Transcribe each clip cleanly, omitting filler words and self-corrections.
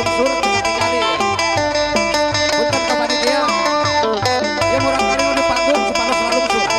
lungsur kita tinggalin. Punten ke panitia. Dia murang kali nu di panggung supaya selalu lungsur.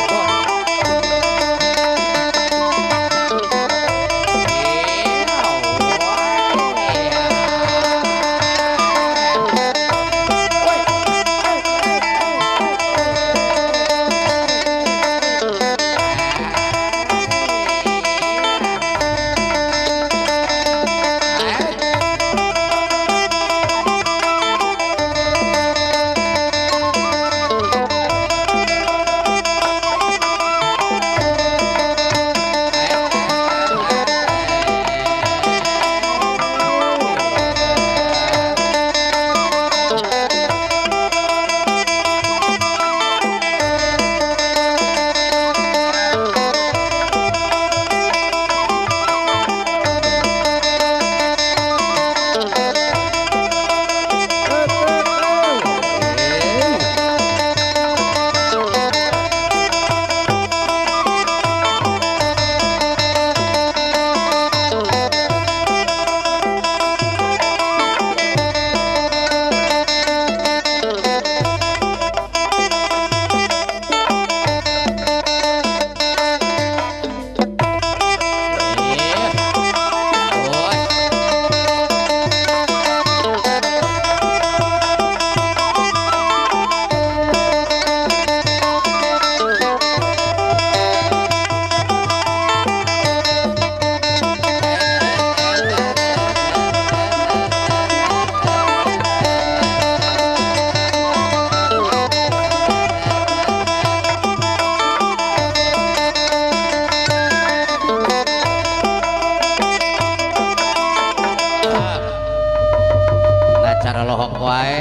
Cara lohok wae.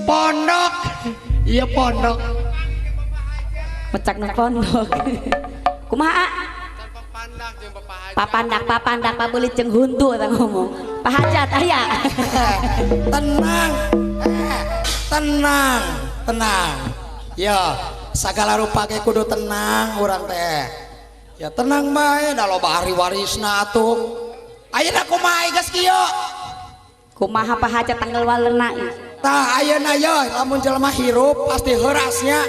Pondok, iya pondok. Pecak nang pondok. Kumaha? Papandak pabelit jeung huntu eta ngomong. Pak Hajat aya. Tenang, tenang. Ya, sagala rupa ge kudu tenang urang teh. Ya tenang bae, da loba ahli warisna atuh. Ayeuna kumaha geus kieu? Kumaha Pak Hajat tanggal walena ieu? Tah ayeuna ye lamun jelema hirup pasti heurasnya.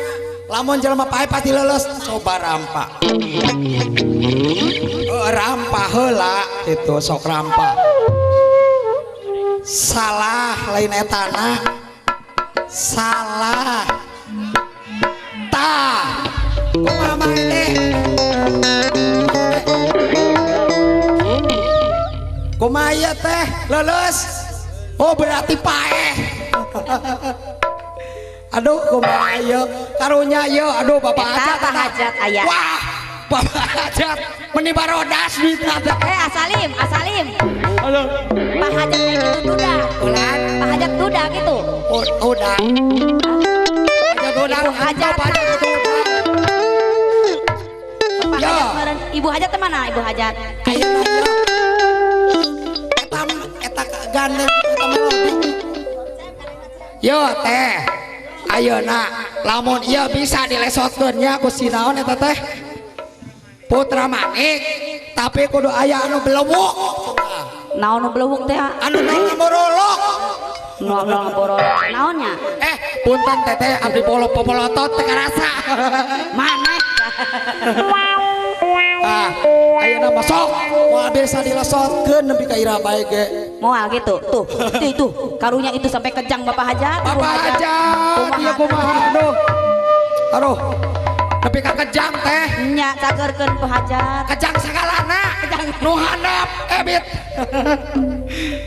Lamun jelema pae pasti leuleus coba rampa. Rampa heula itu sok rampa. Salah lain etana. Salah. Tah. Kumaha teh? Kumaha ieu teh? Leuleus. Oh berarti pae. Aduh kumaha ieu? Karunya ieu aduh Bapak Hajat. Pak Hajat aya. Wah, Bapak Hajat meni barodas duitna teh. Asalim. Halo. Pak Hajat itu duda. Ulan. Pak Hajat duda gitu. Udah. Hajat udah. Ibu Hajat. Pak Hajat udah. Pak Yo. Hajat meren. Ibu Hajat teh mana Ibu Hajat? Ayeuna ieu. Eta gandeng eta melodi. Yo teh. Ayeuna lamun ieu bisa dilesotkeun nya ku si naon eta teh? Putra Manik, tapi kudu aya anu belewuk. Naon nu belewuk teh? Anu ngomorolok. Nu borolok naonnya? Punten teteh abdi popolotot teh karasa. Maneh. Ayeuna mah sok moal bisa dilesotkeun nepi ka ira bae ge. Moal gitu. Tuh, itu karunya itu sampai kejang Bapak Hajat. Bapak Hajat, ieu kumaha aduh. Nepi ka kejang teh. Nya cagerkeun Pak Hajat. Kejang sagalana. Kejang nu handap ebit.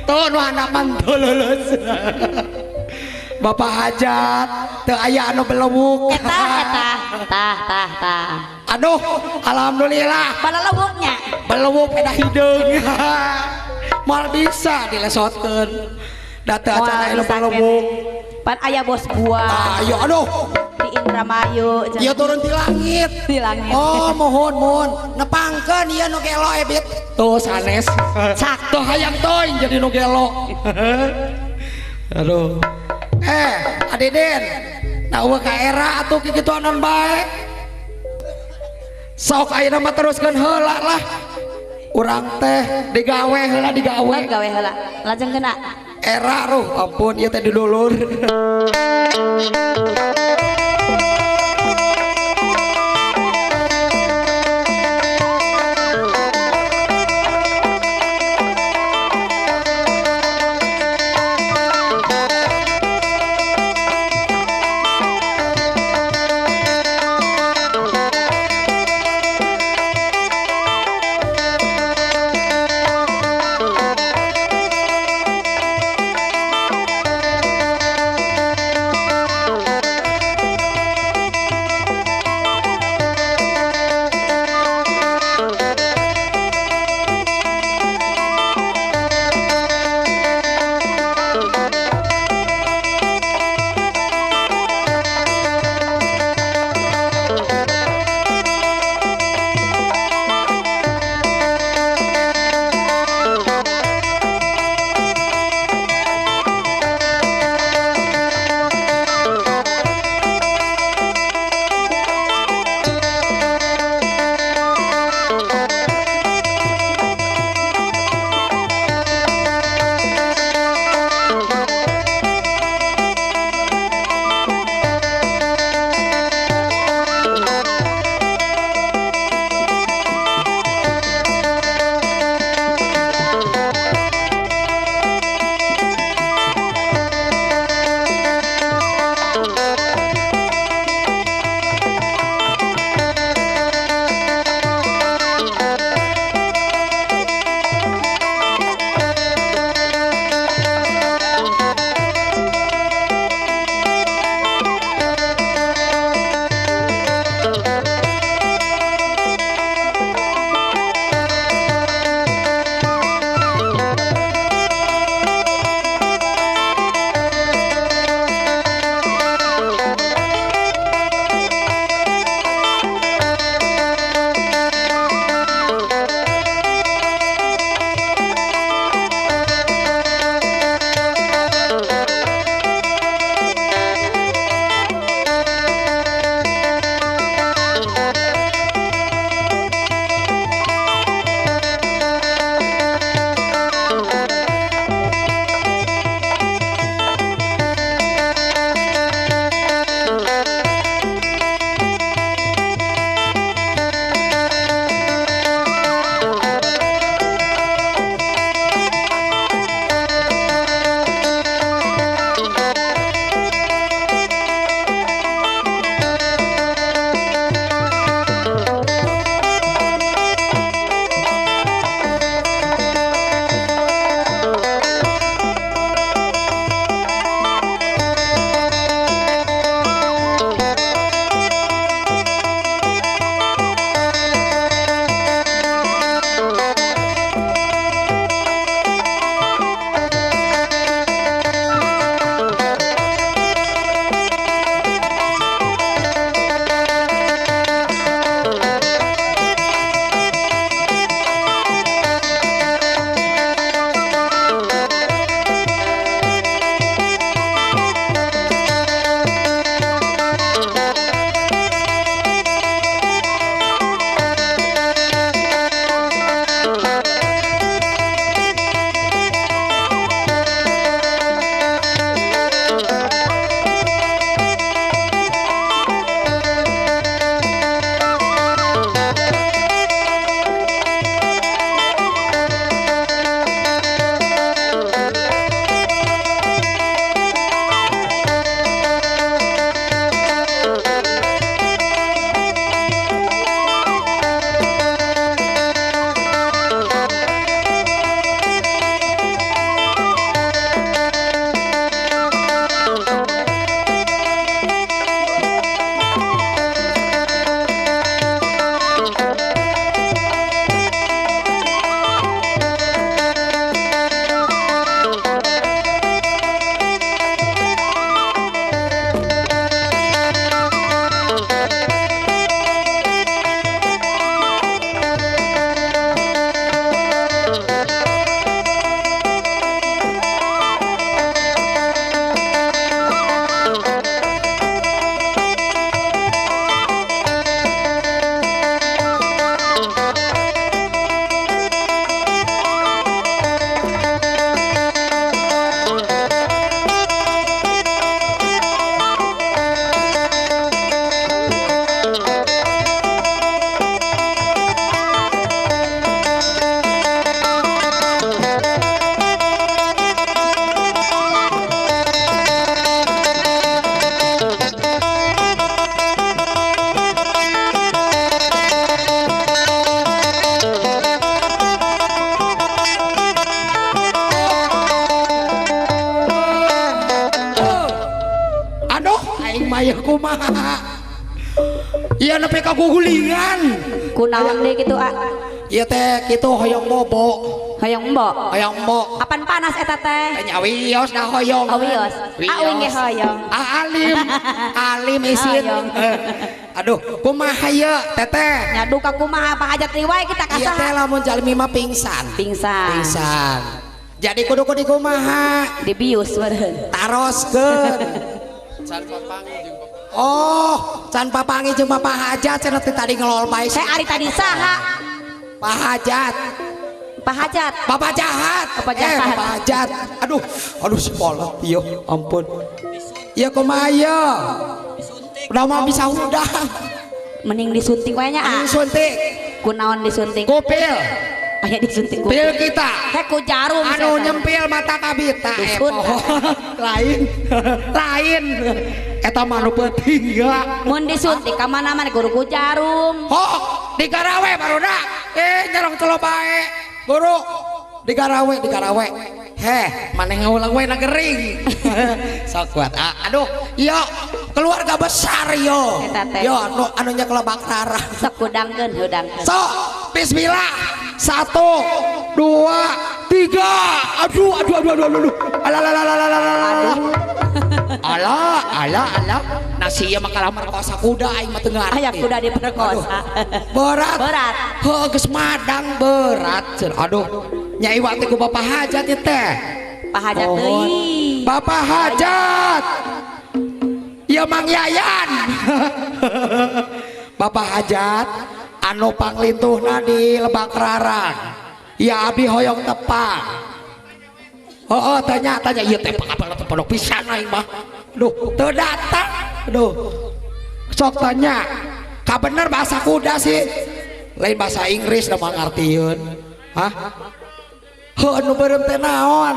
Tuh nu handap mantul leuleus. Bapak Hajat teu aya anu belewuk. Tah. Aduh, alhamdulillah. Balelewuknya. Belewuk eda hideung. Mal bisa dilesotkeun. Da teu acan anu belewuk. Pan aya bos buah. Ayo aduh. Di Indramayu Ieu turun ti langit. di langit. Oh, mohon nepangkeun ieu nu gelo ebit. Tuh sanes. Cak. Tuh hayang toing jadi nu gelo. Aduh. Adeden. Nah, eueuh ka era atuh kitu anon bae. Sok ayeuna mah teruskeun heula lah. Urang teh digawe heula digawe. Gawe heula. Lajeng kena. Era ruh ampun ieu teh didulur. kumaha iya nepi ka gugulingan kunaon deui kitu iya teh kitu hoyong bobo hoyong mbok apan panas eta teh nya wios dah hoyong wios uing ge hoyong alim isin aduh kumaha ieu teteh nya duka kumaha pahajat riwayat kita iya teh kasaha lamun jalmi mah pingsan jadi kudu kumaha dibius meureun taroskeun oh can papangi jeung Bapak Hajat cenah tadi ngelol bae saya ari tadi saha Pak Hajat Bapak jahat Bapak jahat Bapak Hajat aduh sekolah iya ampun iya kumaha ieu udah mah bisa udang mending disuntik we nya suntik kunaon disuntik kupil aya disuntik pil kita ku jarum anu nyempil mata kabita lain eta mah nu penting ya mun disuntik ka mana-mana guru ku jarum di Garawe barudak nyerong telo bae guru di Garawe maneh ngaulang we na gering sok kuat aduh yo keluarga besar yo anu nya kelebak rara sok hudangkeun sok bismillah 1 2 3 aduh alah nasi ieu mah kalah merkosa kuda aing mah teu ngarti aya kuda diperkosa berat geus madang berat aduh nyai waktu ku Bapak Hajat teh Pak Hajat deui Bapak Hajat ieu Mang Yayan Bapak Hajat anu panglintuhna di Lebak Rarang ya abdi hoyong tepang tanya ieu teh pondok pisan aing mah duh teu datang sok tanya ka bener bahasa kuda sih lain bahasa Inggris da mah ngartieun anu beureum teh naon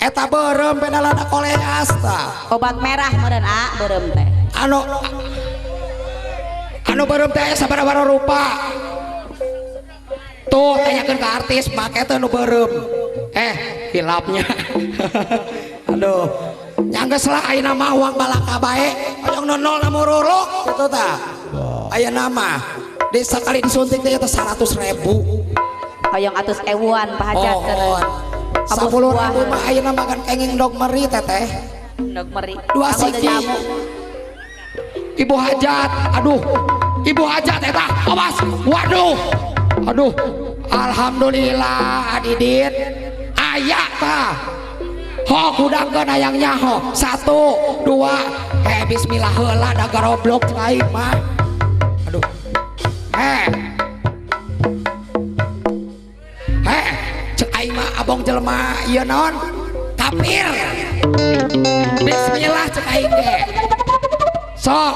eta beureum pedalana koleas tah obat merah meureun beureum teh anu beureum teh sabaraha rupa tuh tanyakeun ka artis make teh nu beureum hilapnya aduh nyanggeus lah ayeuna mah uang balaka bae hoyong nonol na muruluk kitu tah ayeuna mah di sakali disuntik teh 100.000 hoyong atus ewuan Pak Hajat oh 10.000 mah ayeuna mah kan kenging dog meri teteh dog meri 2 siji Ibu Hajat Ibu Hajat eta awas waduh alhamdulillah adidit aya tah kudangkeun hayangnya 1 2 bismillah heula da garoblok lain mah cek aing mah abong jelema ieu naon kafir bismillah cek aing ge sok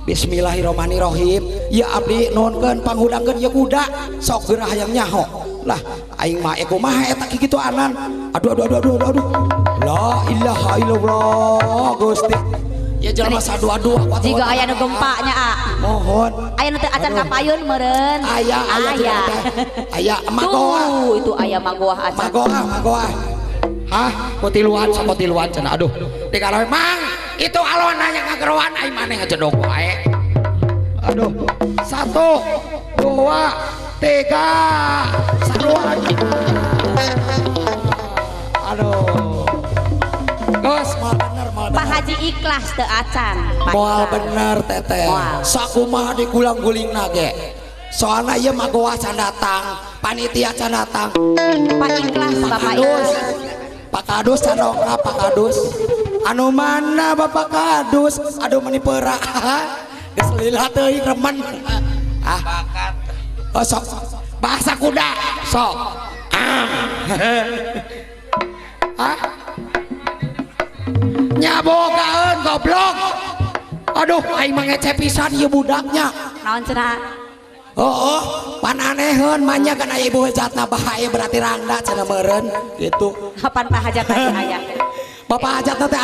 bismillahirrahmanirrahim ya abdi nuhunkeun panghudangkeun ieu kuda sok geurah hayang nyaho lah aing mah kumaha eta kitu anan aduh la ilaha illallah Gusti ya jelema sadua-dua jika aya nu gempanya mohon aya nu teu acan kapayun meureun aya magoah itu aya magoah acan magoah kotiluan cenah aduh dikarawe mang itu alon nanya ngagerowan aing maneh ngajedog wae aduh 1 2 3 saruan aduh geus mal bener Pak Haji ikhlas teu acan moal bener teteh sakumaha digulang-gulingna ge soalna ieu mah goa can datang panitia can datang Pak ikhlas Bapak ikhlas Pak Kadus can dongkap Pak Kadus anu mana Bapak Kadus aduh meni peura geus lila teuing remen sok bahasa kuda sok nyabogaeun goblok aduh aing mah ngece pisan ieu budaknya naon cenah pan aneheun manya kan aya ibu hajatna bahaya berarti rangda cenah meureun gitu kapan Pak Hajat lagi aya Bapak Hajatna teh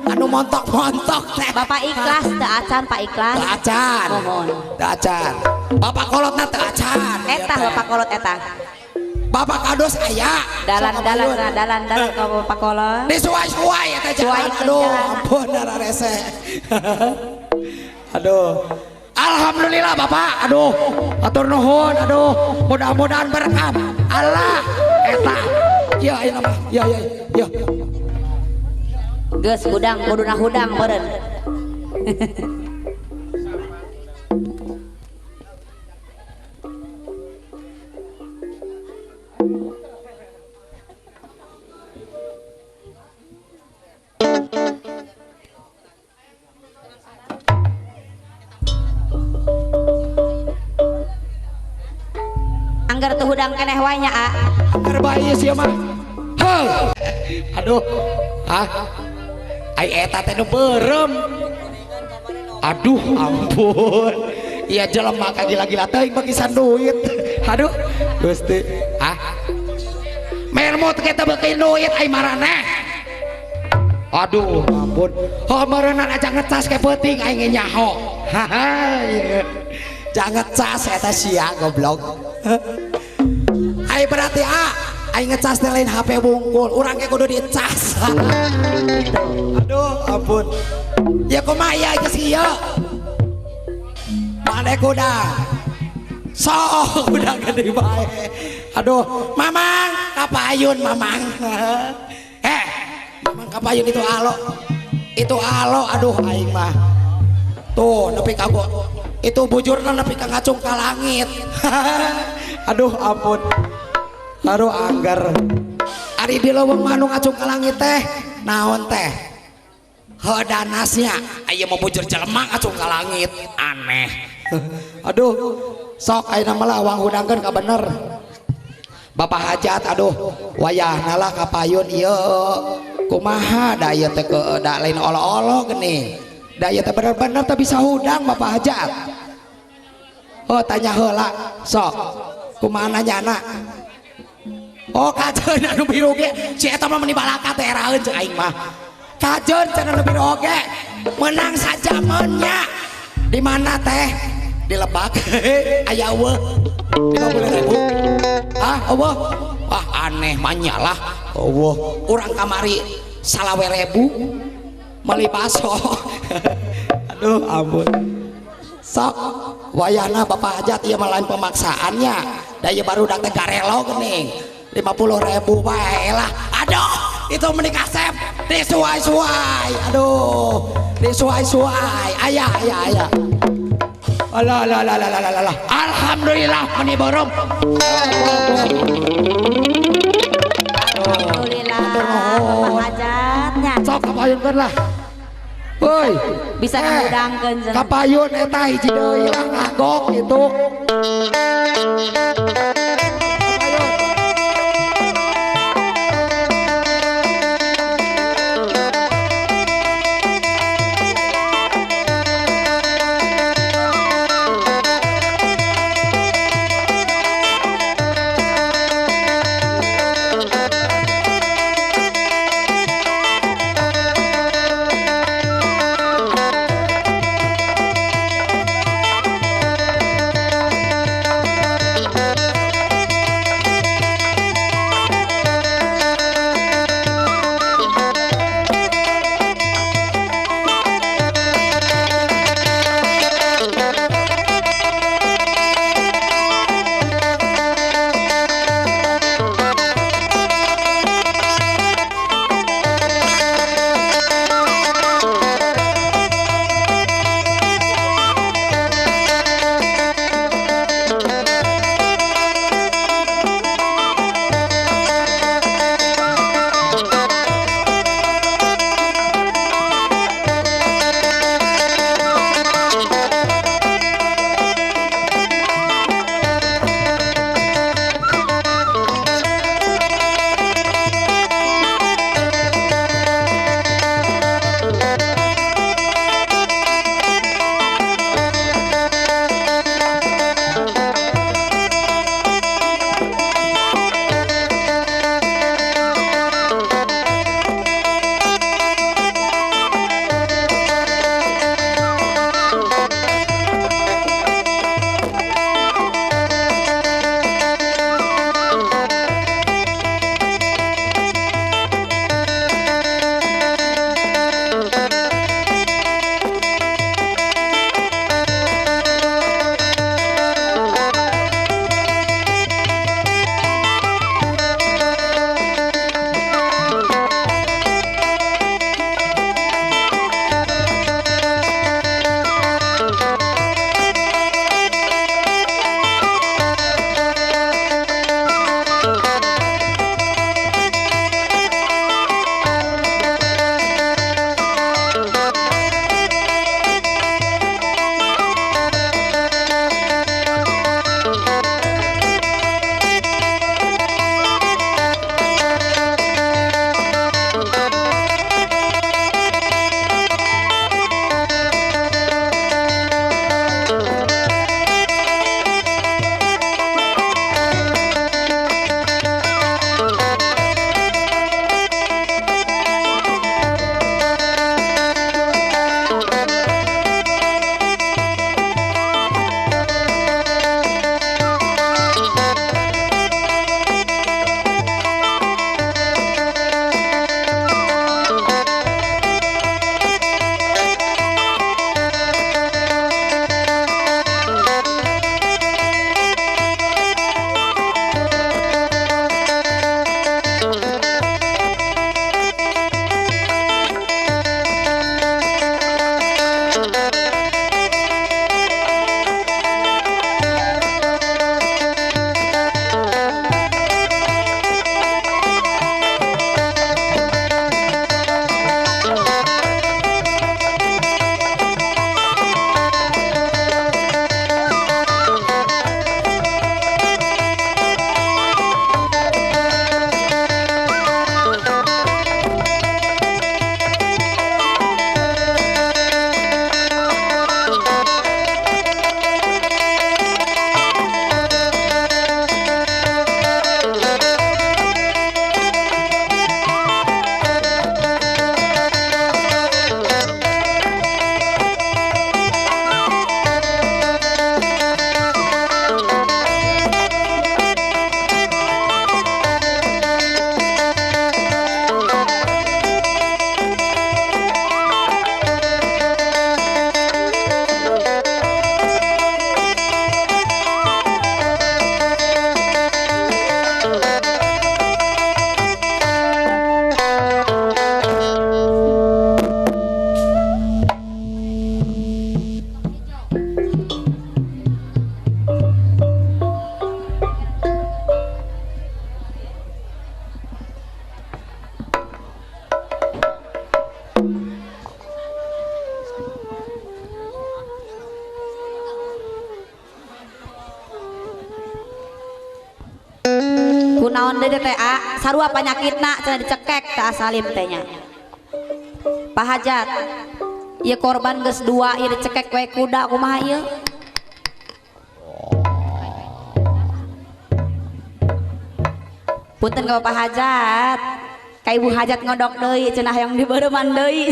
anu montok-montok teh Bapak ikhlas teu acan Pak ikhlas teu acan mohon teu acan Bapak kolotna teu acan eta Bapak kolot eta Bapak kados aya dalan ke pakolon. disuai-suai eta jalan. Aduh ampun darah rese. Aduh alhamdulillah Bapak. Aduh atur nuhun. Aduh mudah-mudahan berkah Allah eta ya ayeuna mah ya. Geus hudang kuduna hudang meureun. Anggar tuh hudang keneh wae nya a. Anggar bae sia mah. Heuh. Aduh. Ai eta teh nu beureum. Aduh ampun. Iya jelema ka gila-gila teuing bagisan duit. Aduh. Gusti. Mermut kita beuki duit ai maraneh. Aduh ampun. Homeureunan aja ngecas ke peuting ai nyaho. Haha. Jangan ngecas eta sia goblok. Ai berarti ai ngecas teh lain HP bungkul, urang ge kudu dicas. Aduh ampun. Ya kumaha ya geus ieu. Mane kuda. Sok udah gede bae. Aduh, Mamang kapayun Mamang. Mamang kapayun itu alo. Itu alo aduh aing mah. Tuh nepi ka itu bujurna nepi ka ngacung ka langit. Aduh ampun. Aduh anggar. Ari di leuweung manu ngacung ka langit teh naon teh? Hedanasnya aya mau bujur jelema ngacung ka langit. Aneh. Aduh sok ayeuna mah lawang hudangkeun ka bener. Bapak hajat aduh wayahna lah kapayun ieu. Kumaha da ieu teh da lain olo-olo geuning. Da ieu teh bener-bener teh bisa hudang Bapak hajat. Oh tanya heula sok kumaha nanyana. Oh kajeun anu biru ge si eta mah meuni balaka teh eraeun ceuk aing mah. Kajeun cenah anu biru oge menang sajamannya. Di mana teh? Di Lebak. Aya eueuh 50.000. Eueuh. Wah aneh mah nyalah. Eueuh urang kamari 20.000 meuli baso. Aduh ampun. Sok wayahna Bapak hajat ieu mah lain pemaksaannya. Da ieu barudak teh garelo geuning. 50.000 bae lah. Aduh, itu menikah sep disuai-suai. Aduh, disuai-suai. Ayah. Alah. Alhamdulillah meni borom. Alhamdulillah Bapak hajatnya. Sok kapayunkeun lah. Woi, Bisa ngudangkeun cenah. kapayun eta hiji deui lah ngagok itu. kunaon deui teh sarua panyakitna cenah dicekek teh Salim teh nya. Pak Hajat ieu korban geus 2 ieu dicekek we kuda kumaha ieu? Punten ka Pak Hajat, ka Ibu Hajat ngodok deui cenah yang dibeureman deui.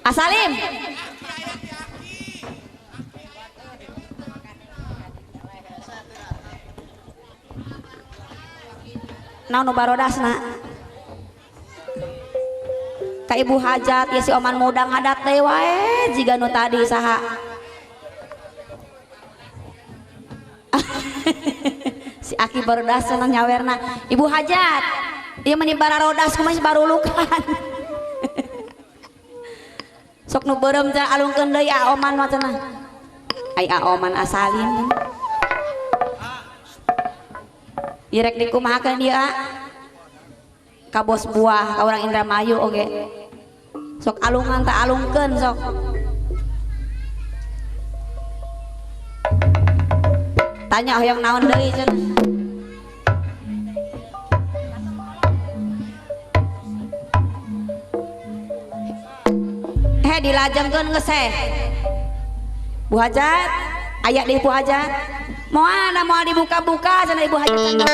Salim. Naon nu barodasna? Ka Ibu Hajat ya si Oman Mudang ngadat deui wae jiga nu tadi saha. Si Aki barodas cenah nyawerna, Ibu Hajat, ieu mah bararodas kumaha barulukan. Sok nu beureum cenah alungkeun deui Oman mah cenah. Ai Oman Salim. Irek dikumahakeun ieu ka bos buah ka urang Indramayu oge. Sok alungan tak alungkeun sok. Tanya hoyong naon deui cenah. Dilajengkeun geus Bu Hajat, aya di Bu Hajat. Moal dibuka-buka cenah Ibu Hajat.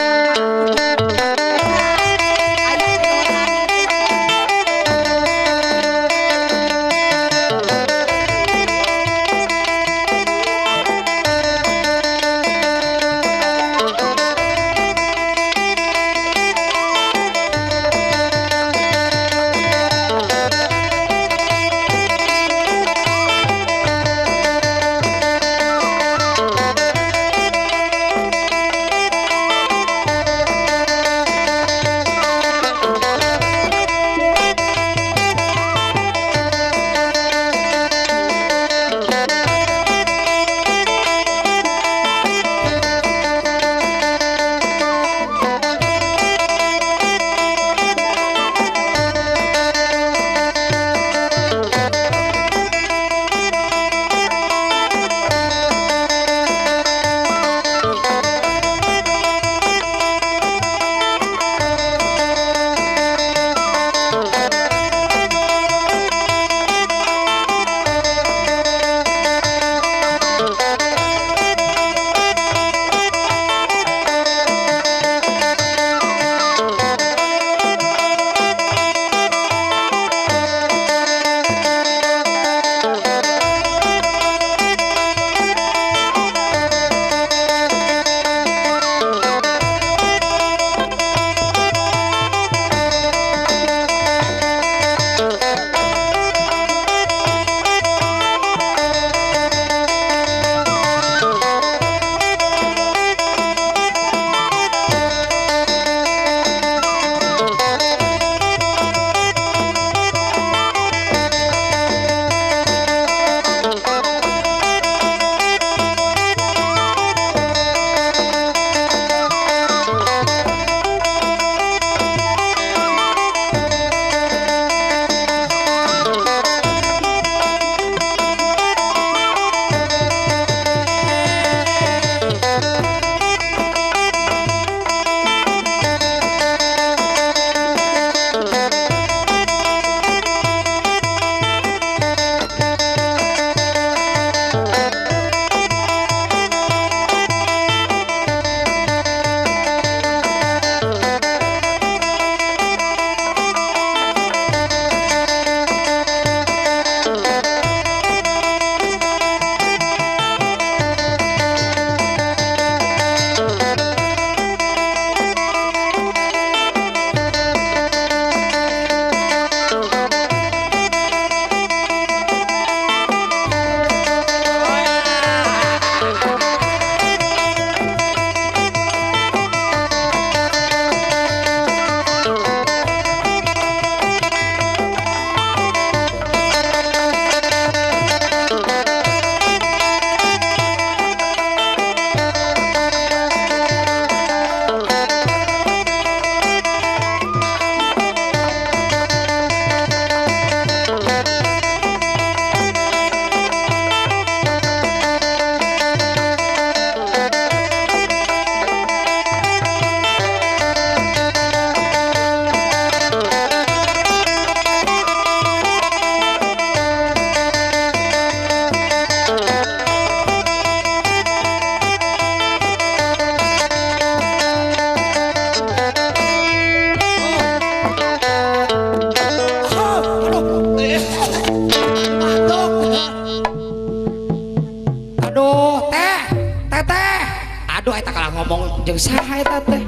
teteh aduh eta kalah ngomong jeung saha eta teh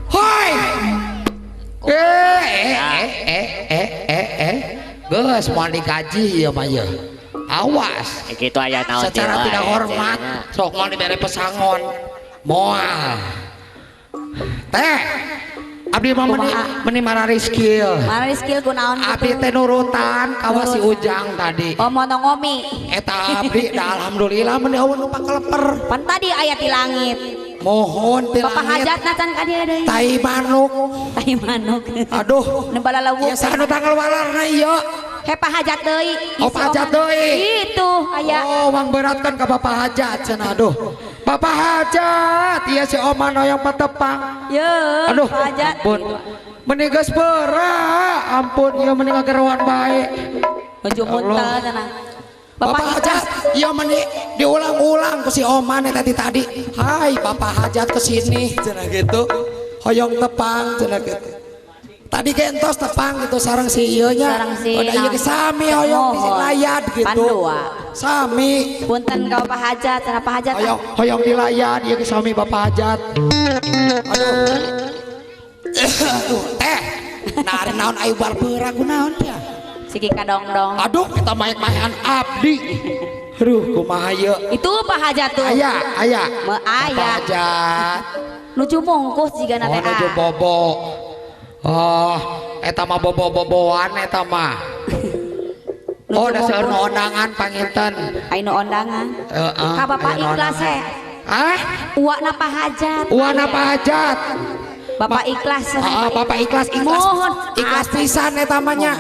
hoi geus moal dikaji ieu mah ieu awas gitu aya naon secara tidak hormat sok moal dibere pesangon moal teh abdi mah meni marari skill Marari skill kunaon abdi teh nurutan kawa si Ujang tadi ngomong ngomi eta abdi da alhamdulillah meni eueuh nu pakeleper pan tadi aya di langit mohon ti Bapak langit hajatna can ka dieu deui tai manuk tai manuk aduh nu balalawuk ya sanu tanggal walarna ieu Pak hajat deui oh hajat deui itu aya oh mang beratkan ka bapak hajat cenah aduh bapak hajat ieu si Oman hoyong patepang ye aduh Pak hajat ampun meni geus beura ampun ieu meni ngagerowan bae baju muntah cenah Bapak hajat ieu meni diulang-ulang ku si Oman eta tadi hai bapak hajat kesini cenah gitu hoyong tepang cenah gitu tadi gentos tepang gitu sareng si ieu nya sareng si udah ieu sami hoyong di layad gitu Pandua sami punten ka Bapak hajat cenah Pak hajat hoyong di layad ieu ge sami bapak hajat aduh aduh teh nari naon ayu barbera kunaon ya siki kadongdong aduh kita main-mainan abdi aduh kumaha ieu itu Pak hajat tuh aya me aya bapak hajat nuju mungkus jiga oh teh nuju bobo oh eta mah bobo-boboan eta mah oh dasar nu ondangan panginten aya nu ondangan ka Bapak ikhlas he ah uakna Pak hajat uana Pak hajat Bapak ikhlas bapak ikhlas mohon ikhlas pisan eta mah nya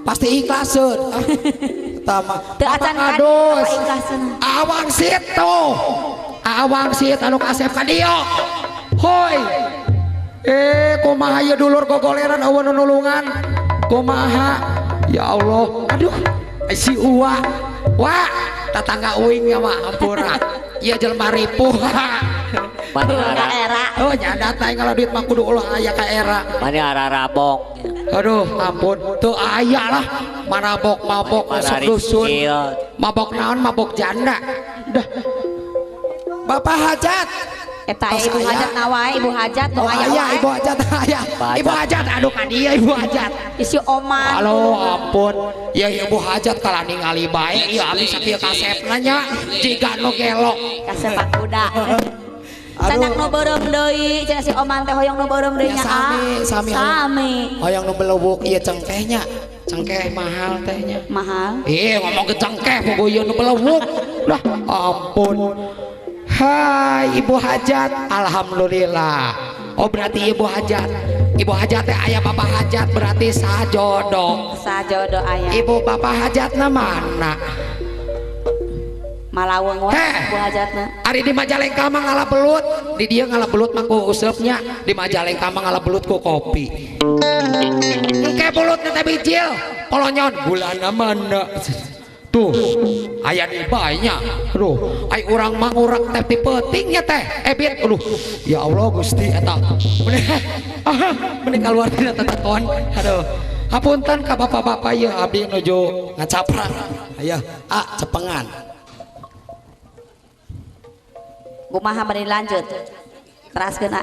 pasti ikhlaseun eta mah teu acan ka kadus Bapak ikhlas awang sit tuh awang sit anu kasep ka dieu hoi kumaha ieu dulur gogoleran eueuh nu nulungan kumaha ya Allah aduh si Uwa wah tetangga uing ya mah ampura ieu jelema ripuh Mani era oh nyadat teh kalau duit mah kudu ulah aya ka era mani rabong aduh ampun tuh aya lah marabok mabok masuk dusun mabok naon mabok janda dah bapak hajat eta ibu hajat nawae ibu hajat nu aya aya ibu hajat aya ibu hajat aduh ka dia ibu hajat isi Oman halo ampun ya ibu hajat kalah ningali bae ieu abdi sakieu kasepna nya jiga nu gelok kasepak kuda canak nu beureum deui cenah si Oman teh hoyong nu beureum deui nya sami hoyong nu belewuk ieu cengkehnya cengkeh mahal tehnya mahal ngomong ke cengkeh pogo ieu nu belewuk lah ampun hai ibu hajat alhamdulillah oh berarti ibu hajat teh aya bapak hajat berarti sajodoh aya ibu bapak hajatna mana Malaweng we ibu hajatna ari di Majalengka mah ngalabelut di dieu ngalabelut mah ku usepnya di Majalengka mah ngalabelut ku kopi engke bulutna teh bijil polonyon bulana mana tuh aya di banyak aduh ai urang mah urang teh petingnya teh ebit aduh ya Allah Gusti eta meni kaluar tina tetekon aduh hapunten ka bapak-bapak ieu abdi nuju ngacaprak aya cepengan kumaha bari lanjut teraskeun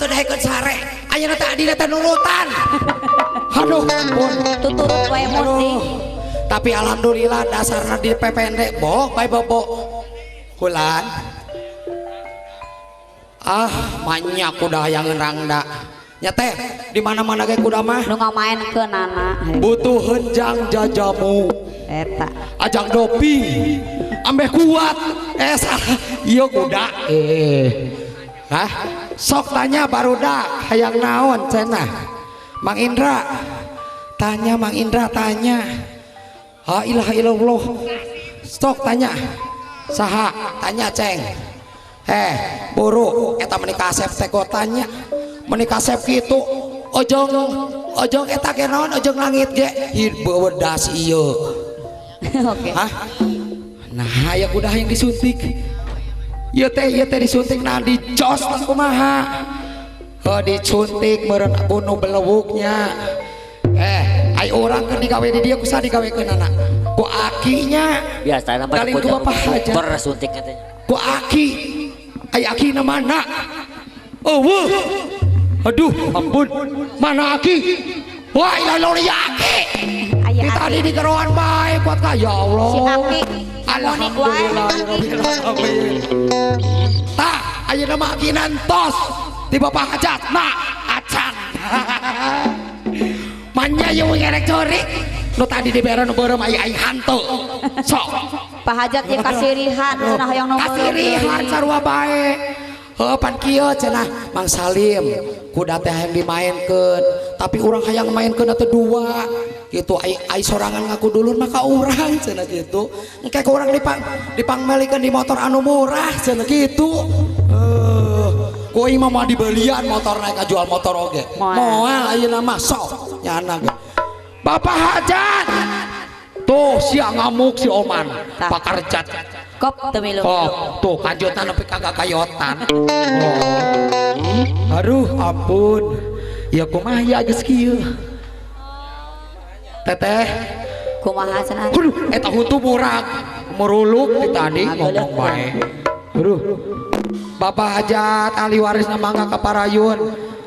teu daekeun sare ayeuna teh adina teh nurutan aduh ampun tuturut wae emosi. tapi alhamdulillah dasarna di PPND bok bae bobo hulan banyak kuda yang ngerangda nya teh di mana-mana ge kuda mah Nu ngamain ke nana. butuh henjang jajamu Eta. ajang doping ambeh kuat salah iya kuda sok tanya barudak hayang naon cenah Mang Indra tanya Mang Indra tanya ha ilaha illallah sok tanya saha tanya ceng buru eta menikah asep teh tanya menikah asep kitu ojong eta ge naon ojong langit ge hideu wedas ieu Oke. hah nah aya kuda yang disuntik ieu teh disuntik nah dicos kumaha disuntik meureun bunuh belewuknya ai orang keur digawe di dieu kusaha digawekeun anak ku akinya biasa namanya dalin ku bapak aja bersuntik katanya ku aki ai akina mana eueuh aduh ampun mana aki wah ilah loli aki Aya tadi di keroan bae buat ka ya Allah si Aki. alhamdulillah ya rabbil alamin tah ayeuna mah aki nantos di bapak hajat na acan manya yang ngerek corik nu tadi dibere nu beureum ai hantu sok Pak Hajat ye kasirihan cenah hoyong nomor. kasirihan sarua bae pan kieu cenah Mang Salim kuda teh hayang dimainkeun tapi urang hayang mainkeun atuh dua gitu ai sorangan ngaku dulur maka urang cenah gitu engke ku urang dipangmelikeun di motor anu murah cenah gitu ku imah mah dibelian motor naik jual motor oge moal ayeuna mah sok nyana ge Bapak Hajat tuh siang ngamuk si Oman pakarjat Kop teu milu. tuh kajotan tapi kagak kayotan aduh ampun ya kumaha ya geus kieu teteh Kumaha cenah? aduh eta huntu murag meruluk di tadi ngomong bae aduh Bapak Hajat ahli waris mangga ka Parayun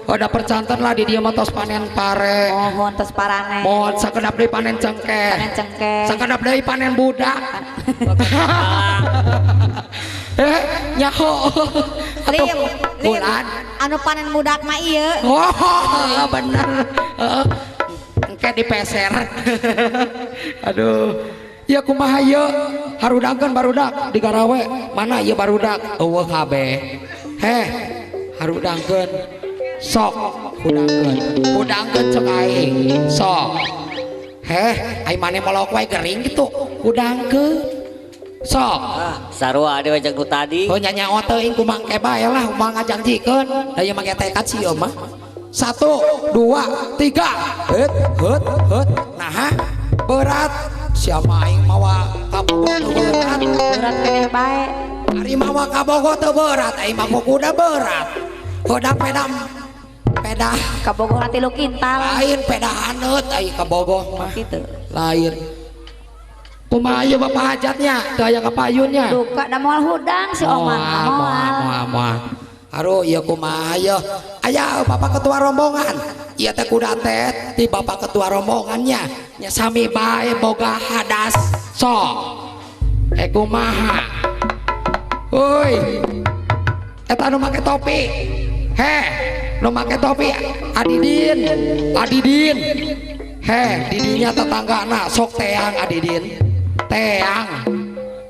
udah percanten lah di dia mah tos panen pare Mohon tes parane. mohon sakedap deui panen cengkeh Panen cengkeh. sakedap deui panen budak nyaho Lim, bulan anu panen budak mah ieu. bener engke dipeser aduh ya kumaha ieu harudangkeun barudak di Garawe mana ieu barudak eueuh kabeh harudangkeun sok hudangkeun cek aing sok ai maneh molok wae gering gitu hudangkeun sok sarua ade wajang nu tadi nyanyaot teuing ku mangke bae lah moal ngajanjikeun da ieu make tekad si ieu mah 1 2 3 heut nah berat siapa aing mawa kabogoh teu berat Berat keneh bae. ari mawa kabogoh teu berat aing mah kuda berat hodak peda Kabogoh nanti lu kintal. lain peda haneut ai kabogoh mah Kitu. lain kumaha ieu Bapak Hajatnya teu aya kapayunnya Duka da moal hudang si Oman. moal aduh ieu kumaha ieu aya Bapak ketua rombongan ieu teh kuda teh ti Bapak ketua rombongannya nya sami bae boga hadas sok kumaha euy eta nu make topi nu make topi Adidin didinya tetanggana sok teang Adidin teang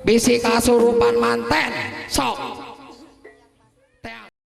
bisi kasurupan manten sok